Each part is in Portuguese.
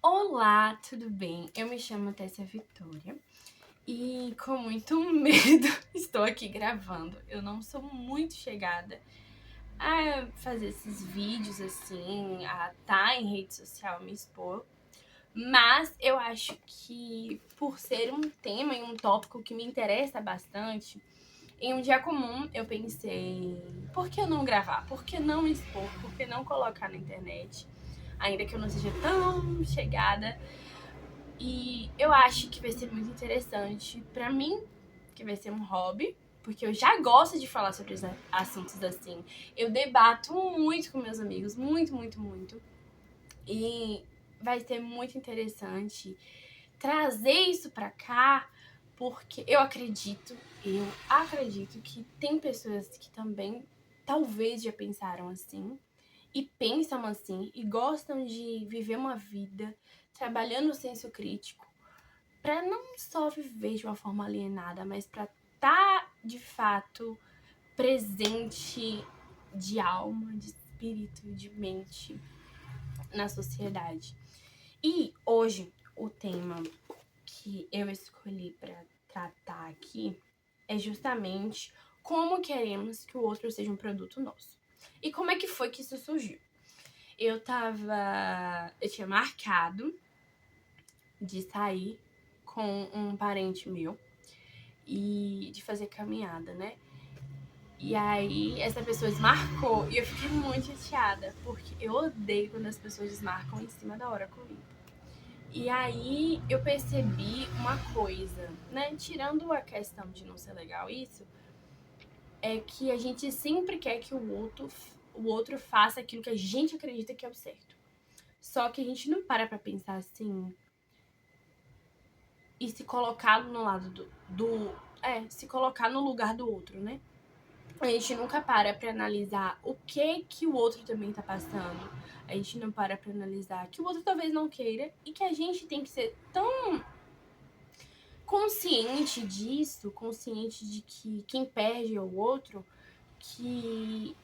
Olá, tudo bem? Eu me chamo Tessia Vitória e com muito medo estou aqui gravando. Eu não sou muito chegada a fazer esses vídeos assim, a estar em rede social, me expor, mas eu acho que por ser um tema e um tópico que me interessa bastante, em um dia comum eu pensei, por que não gravar? Por que não expor? Por que não colocar na internet? Ainda que eu não seja tão chegada. E eu acho que vai ser muito interessante pra mim, que vai ser um hobby, porque eu já gosto de falar sobre assuntos assim. Eu debato muito com meus amigos, muito, muito, muito. E vai ser muito interessante trazer isso pra cá, porque eu acredito que tem pessoas que também talvez já pensaram assim e pensam assim e gostam de viver uma vida trabalhando o senso crítico para não só viver de uma forma alienada, mas para estar de fato presente de alma, de espírito, de mente na sociedade. E hoje o tema que eu escolhi para tratar aqui é justamente como queremos que o outro seja um produto nosso. E como é que foi que isso surgiu? Eu tinha marcado de sair com um parente meu e de fazer caminhada, né? E aí essa pessoa desmarcou e eu fiquei muito chateada, porque eu odeio quando as pessoas desmarcam em cima da hora comigo. E aí eu percebi uma coisa, né? Tirando a questão de não ser legal isso, é que a gente sempre quer que o outro faça aquilo que a gente acredita que é o certo. Só que a gente não para pra pensar assim e se colocar no lado se colocar no lugar do outro, né? A gente nunca para pra analisar o que o outro também tá passando. A gente não para pra analisar que o outro talvez não queira e que a gente tem que ser tão consciente disso, consciente de que quem perde é o outro, que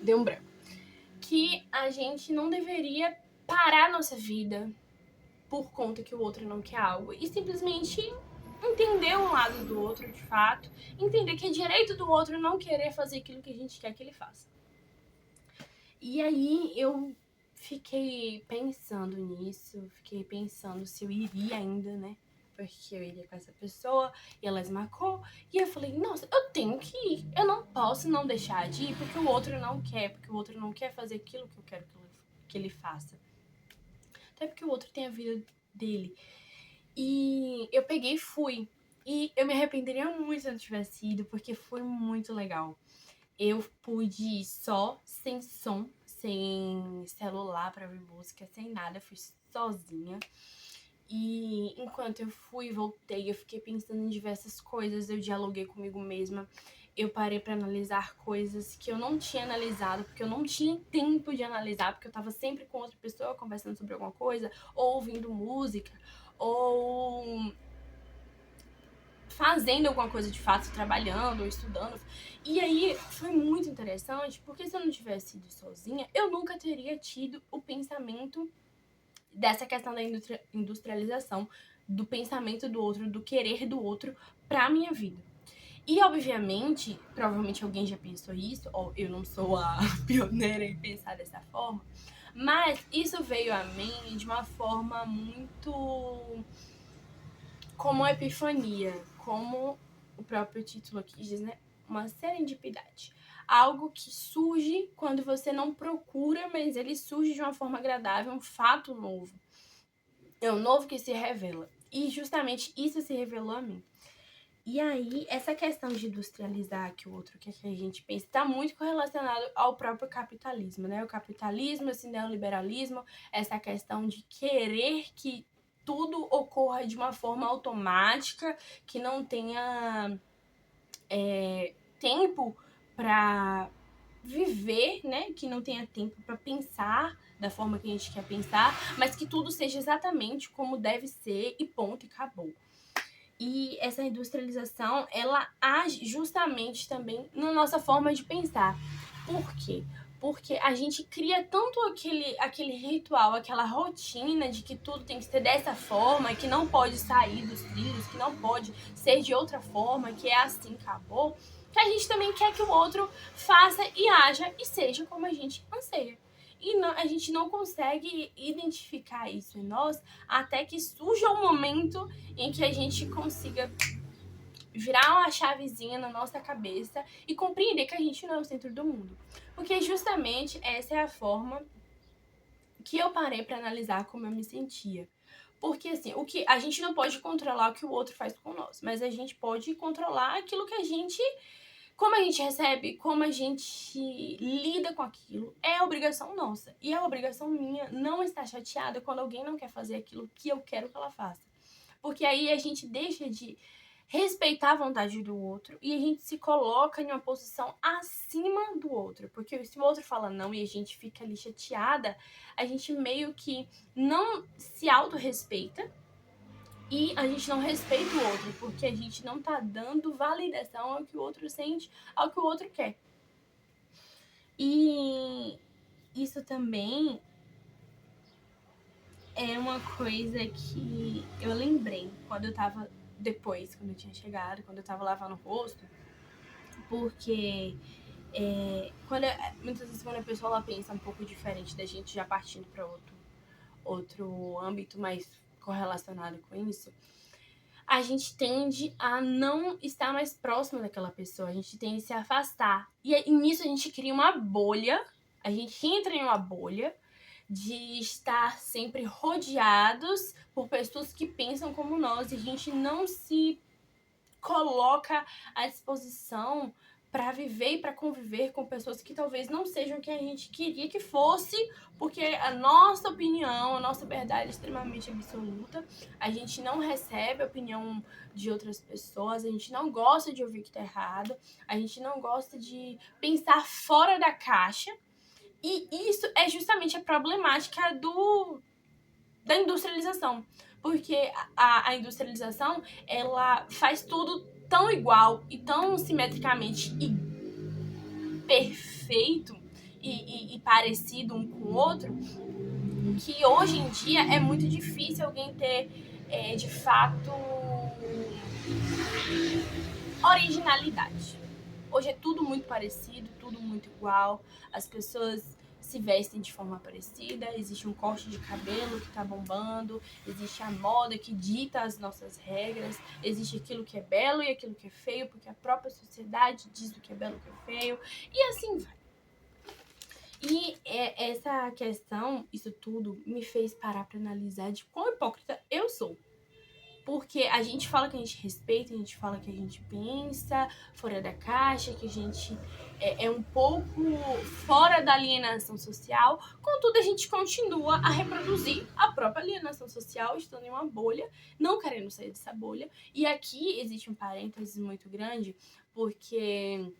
deu um branco. Que a gente não deveria parar nossa vida por conta que o outro não quer algo e simplesmente entender um lado do outro de fato, entender que é direito do outro não querer fazer aquilo que a gente quer que ele faça. E aí eu fiquei pensando nisso, fiquei pensando se eu iria ainda, né? Porque eu iria com essa pessoa e ela desmarcou. E eu falei, nossa, eu tenho que ir. Eu não posso não deixar de ir porque o outro não quer, porque o outro não quer fazer aquilo que eu quero que ele faça. Até porque o outro tem a vida dele. E eu peguei e fui. E eu me arrependeria muito se eu não tivesse ido, porque foi muito legal. Eu pude ir só, sem som, sem celular pra ouvir música, sem nada, fui sozinha. E enquanto eu fui e voltei, eu fiquei pensando em diversas coisas, eu dialoguei comigo mesma. Eu parei pra analisar coisas que eu não tinha analisado, porque eu não tinha tempo de analisar, porque eu tava sempre com outra pessoa conversando sobre alguma coisa, ou ouvindo música, ou fazendo alguma coisa de fato, trabalhando ou estudando. E aí foi muito interessante, porque se eu não tivesse ido sozinha, eu nunca teria tido o pensamento dessa questão da industrialização, do pensamento do outro, do querer do outro pra minha vida. E, obviamente, provavelmente alguém já pensou isso, ou eu não sou a pioneira em pensar dessa forma, mas isso veio a mim de uma forma muito como a epifania, como o próprio título aqui diz, né? Uma serendipidade. Algo que surge quando você não procura, mas ele surge de uma forma agradável, um fato novo. É um novo que se revela. E justamente isso se revelou a mim. E aí, essa questão de industrializar que o outro quer que a gente pense está muito correlacionado ao próprio capitalismo, né? O capitalismo, esse neoliberalismo, essa questão de querer que tudo ocorra de uma forma automática, que não tenha tempo para viver, né? Que não tenha tempo para pensar da forma que a gente quer pensar, mas que tudo seja exatamente como deve ser e ponto, e acabou. E essa industrialização, ela age justamente também na nossa forma de pensar. Por quê? Porque a gente cria tanto aquele ritual, aquela rotina de que tudo tem que ser dessa forma, que não pode sair dos trilhos, que não pode ser de outra forma, que é assim, acabou, que a gente também quer que o outro faça e haja e seja como a gente anseia. E não, a gente não consegue identificar isso em nós até que surja um momento em que a gente consiga virar uma chavezinha na nossa cabeça e compreender que a gente não é o centro do mundo. Porque justamente essa é a forma que eu parei para analisar como eu me sentia. Porque assim, o que a gente não pode controlar o que o outro faz com nós, mas a gente pode controlar aquilo que a gente, como a gente recebe, como a gente lida com aquilo, é obrigação nossa. E é obrigação minha não estar chateada quando alguém não quer fazer aquilo que eu quero que ela faça. Porque aí a gente deixa de respeitar a vontade do outro e a gente se coloca em uma posição acima do outro. Porque se o outro fala não e a gente fica ali chateada, a gente meio que não se autorrespeita e a gente não respeita o outro, porque a gente não tá dando validação ao que o outro sente, ao que o outro quer. E isso também é uma coisa que eu lembrei quando eu tava depois, quando eu tinha chegado, quando eu tava lavando o rosto, porque muitas vezes quando a pessoa ela pensa um pouco diferente da gente, já partindo para outro âmbito mais correlacionado com isso, a gente tende a não estar mais próximo daquela pessoa, a gente tende a se afastar. E nisso a gente cria uma bolha, a gente entra em uma bolha de estar sempre rodeados por pessoas que pensam como nós e a gente não se coloca à disposição para viver e para conviver com pessoas que talvez não sejam o que a gente queria que fosse, porque a nossa opinião, a nossa verdade é extremamente absoluta. A gente não recebe a opinião de outras pessoas, a gente não gosta de ouvir que tá errado, a gente não gosta de pensar fora da caixa. E isso é justamente a problemática da industrialização. Porque a industrialização, ela faz tudo tão igual e tão simetricamente perfeito e parecido um com o outro, que hoje em dia é muito difícil alguém ter, de fato, originalidade. Hoje é tudo muito parecido, tudo muito igual, as pessoas se vestem de forma parecida, existe um corte de cabelo que tá bombando, existe a moda que dita as nossas regras, existe aquilo que é belo e aquilo que é feio, porque a própria sociedade diz o que é belo e o que é feio, e assim vai. E essa questão, isso tudo, me fez parar pra analisar de quão hipócrita eu sou. Porque a gente fala que a gente respeita, a gente fala que a gente pensa fora da caixa, que a gente é um pouco fora da alienação social, contudo a gente continua a reproduzir a própria alienação social, estando em uma bolha, não querendo sair dessa bolha. E aqui existe um parênteses muito grande, porque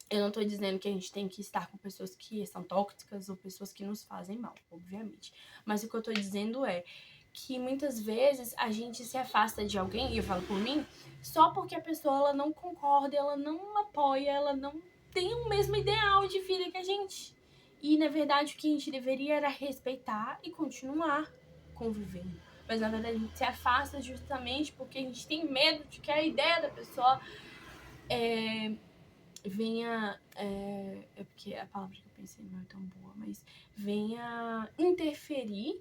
eu não tô dizendo que a gente tem que estar com pessoas que são tóxicas ou pessoas que nos fazem mal, obviamente. Mas o que eu tô dizendo é que muitas vezes a gente se afasta de alguém, e eu falo por mim, só porque a pessoa ela não concorda, ela não apoia, ela não tem o mesmo ideal de vida que a gente. E na verdade o que a gente deveria era respeitar e continuar convivendo. Mas na verdade a gente se afasta justamente porque a gente tem medo de que a ideia da pessoa venha. É porque a palavra que eu pensei não é tão boa, mas venha interferir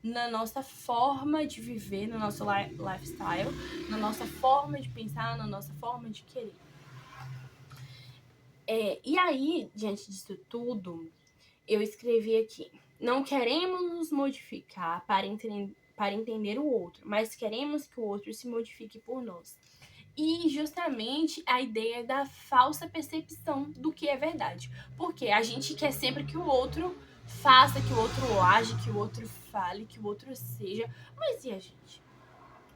na nossa forma de viver, no nosso lifestyle, na nossa forma de pensar, na nossa forma de querer. E aí, diante disso tudo, eu escrevi aqui: não queremos nos modificar para entender o outro, mas queremos que o outro se modifique por nós. E justamente a ideia da falsa percepção do que é verdade. Porque a gente quer sempre que o outro faça, que o outro age, que o outro fale, que o outro seja. Mas e a gente?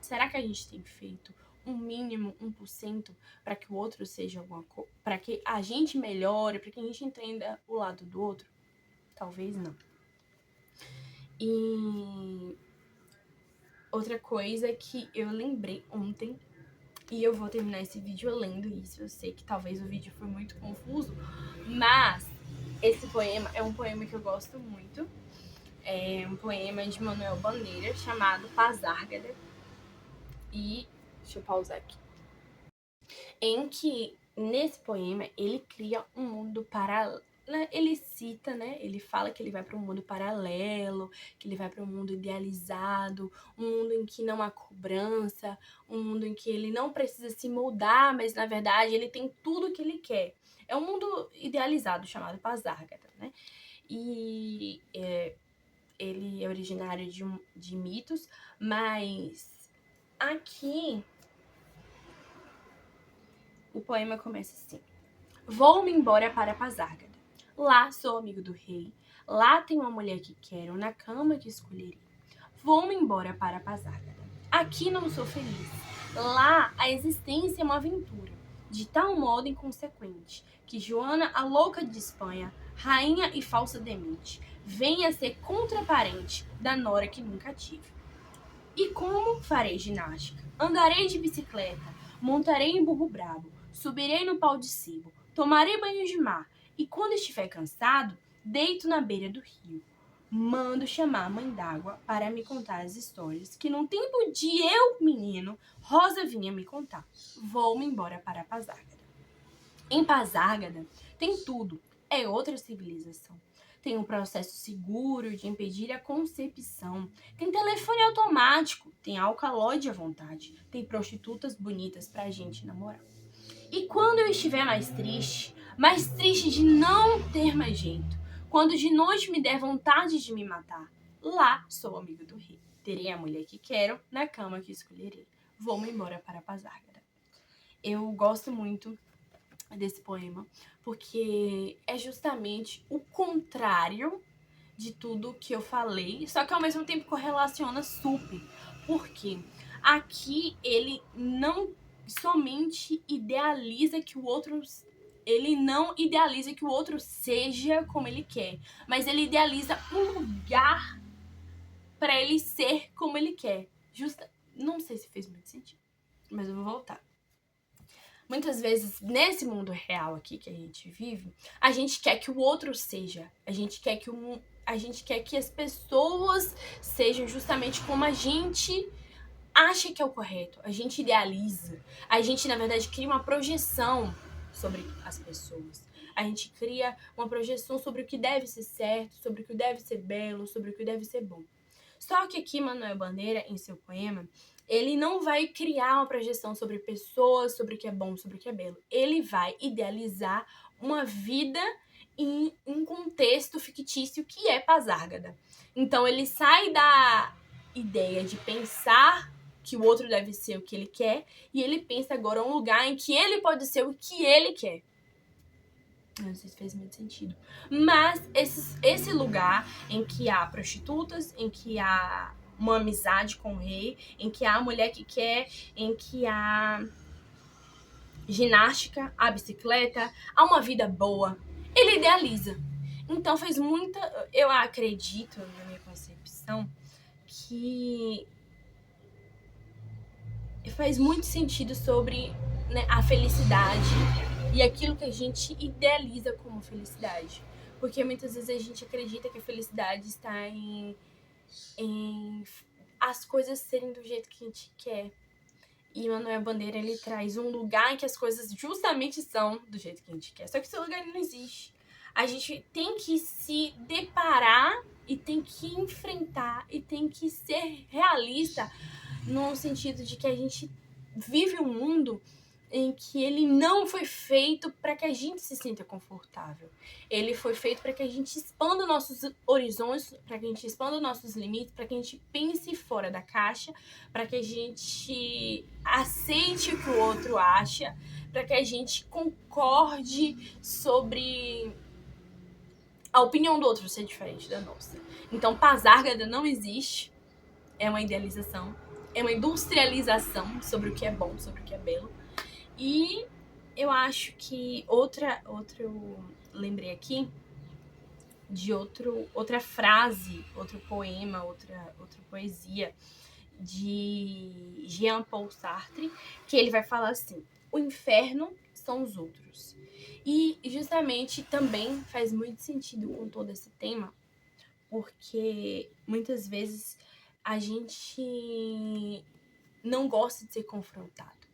Será que a gente tem feito um mínimo 1% para que o outro seja alguma coisa? Para que a gente melhore, para que a gente entenda o lado do outro? Talvez não. E outra coisa que eu lembrei ontem, e eu vou terminar esse vídeo lendo isso. Eu sei que talvez o vídeo foi muito confuso, mas Esse poema é um poema que eu gosto muito. É um poema de Manuel Bandeira chamado Pasárgada. E deixa eu pausar aqui. Em que, nesse poema, ele cria um mundo paralelo. Ele cita, né? Ele fala que ele vai para um mundo paralelo, que ele vai para um mundo idealizado, um mundo em que não há cobrança, um mundo em que ele não precisa se moldar, mas na verdade ele tem tudo que ele quer. É um mundo idealizado chamado Pasárgada, né? E ele é originário de Mitos, mas aqui o poema começa assim. Vou-me embora para Pasárgada. Lá sou amigo do rei. Lá tenho a mulher que quero, na cama que escolherei. Vou-me embora para Pasárgada. Aqui não sou feliz. Lá a existência é uma aventura, de tal modo inconsequente, que Joana, a louca de Espanha, rainha e falsa demente, venha ser contraparente da nora que nunca tive. E como farei ginástica? Andarei de bicicleta, montarei em burro brabo, subirei no pau de sebo, tomarei banho de mar, e quando estiver cansado, deito na beira do rio. Mando chamar a mãe d'água para me contar as histórias que num tempo de eu, menino, Rosa vinha me contar. Vou-me embora para Pasárgada. Em Pasárgada tem tudo, é outra civilização. Tem um processo seguro de impedir a concepção. Tem telefone automático, tem alcaloide à vontade, tem prostitutas bonitas pra gente namorar. E quando eu estiver mais triste de não ter mais jeito, quando de noite me der vontade de me matar, lá sou amigo do rei. Terei a mulher que quero, na cama que escolherei. Vou-me embora para Pasárgada. Eu gosto muito desse poema, porque é justamente o contrário de tudo que eu falei, só que ao mesmo tempo correlaciona super. Porque aqui ele não somente idealiza que o outro. Ele não idealiza que o outro seja como ele quer, mas ele idealiza um lugar para ele ser como ele quer. Não sei se fez muito sentido, mas eu vou voltar. Muitas vezes, nesse mundo real aqui que a gente vive, a gente quer que o outro seja. A gente quer que as pessoas sejam justamente como a gente acha que é o correto. A gente idealiza. A gente, na verdade, cria uma projeção sobre as pessoas. A gente cria uma projeção sobre o que deve ser certo, sobre o que deve ser belo, sobre o que deve ser bom. Só que aqui, Manuel Bandeira, em seu poema, ele não vai criar uma projeção sobre pessoas, sobre o que é bom, sobre o que é belo. Ele vai idealizar uma vida em um contexto fictício que é Pasárgada. Então ele sai da ideia de pensar que o outro deve ser o que ele quer e ele pensa agora um lugar em que ele pode ser o que ele quer. Não sei se fez muito sentido. Mas esse lugar em que há prostitutas, em que há uma amizade com o rei, em que há a mulher que quer, em que há ginástica, a bicicleta, há uma vida boa, ele idealiza. Então faz muita. Eu acredito, na minha concepção, que faz muito sentido sobre, né, a felicidade e aquilo que a gente idealiza como felicidade. Porque muitas vezes a gente acredita que a felicidade está em as coisas serem do jeito que a gente quer. E Manuel Bandeira, ele traz um lugar em que as coisas justamente são do jeito que a gente quer. Só que esse lugar não existe. A gente tem que se deparar e tem que enfrentar e tem que ser realista no sentido de que a gente vive um mundo em que ele não foi feito para que a gente se sinta confortável. Ele foi feito para que a gente expanda nossos horizontes, para que a gente expanda nossos limites, para que a gente pense fora da caixa, para que a gente aceite o que o outro acha, para que a gente concorde sobre a opinião do outro ser diferente da nossa. Então, Pasárgada não existe, é uma idealização, é uma industrialização sobre o que é bom, sobre o que é belo. E eu acho que eu lembrei aqui de outra frase, outro poema, outra poesia de Jean Paul Sartre, que ele vai falar assim: o inferno são os outros. E justamente também faz muito sentido com todo esse tema, porque muitas vezes a gente não gosta de ser confrontado,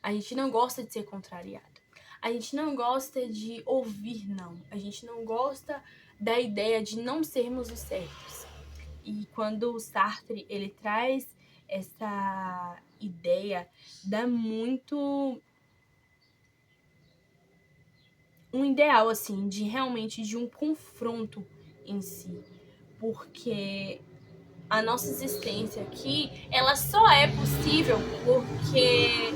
a gente não gosta de ser contrariado, a gente não gosta de ouvir não, a gente não gosta da ideia de não sermos os certos. E quando o Sartre ele traz essa ideia, dá muito um ideal assim de realmente de um confronto em si, porque a nossa existência aqui, ela só é possível porque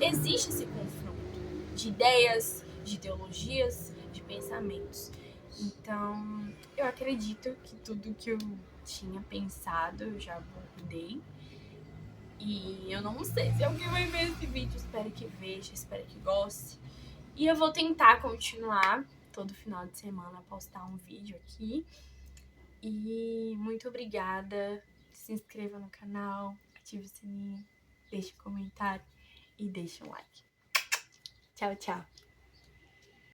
existe esse confronto de ideias, de ideologias, de pensamentos. Então, eu acredito que tudo que eu tinha pensado eu já abordei. E eu não sei se alguém vai ver esse vídeo, espero que veja, espero que goste. E eu vou tentar continuar todo final de semana postar um vídeo aqui. E muito obrigada. Se inscreva no canal, ative o sininho, deixe um comentário e deixe um like. Tchau, tchau.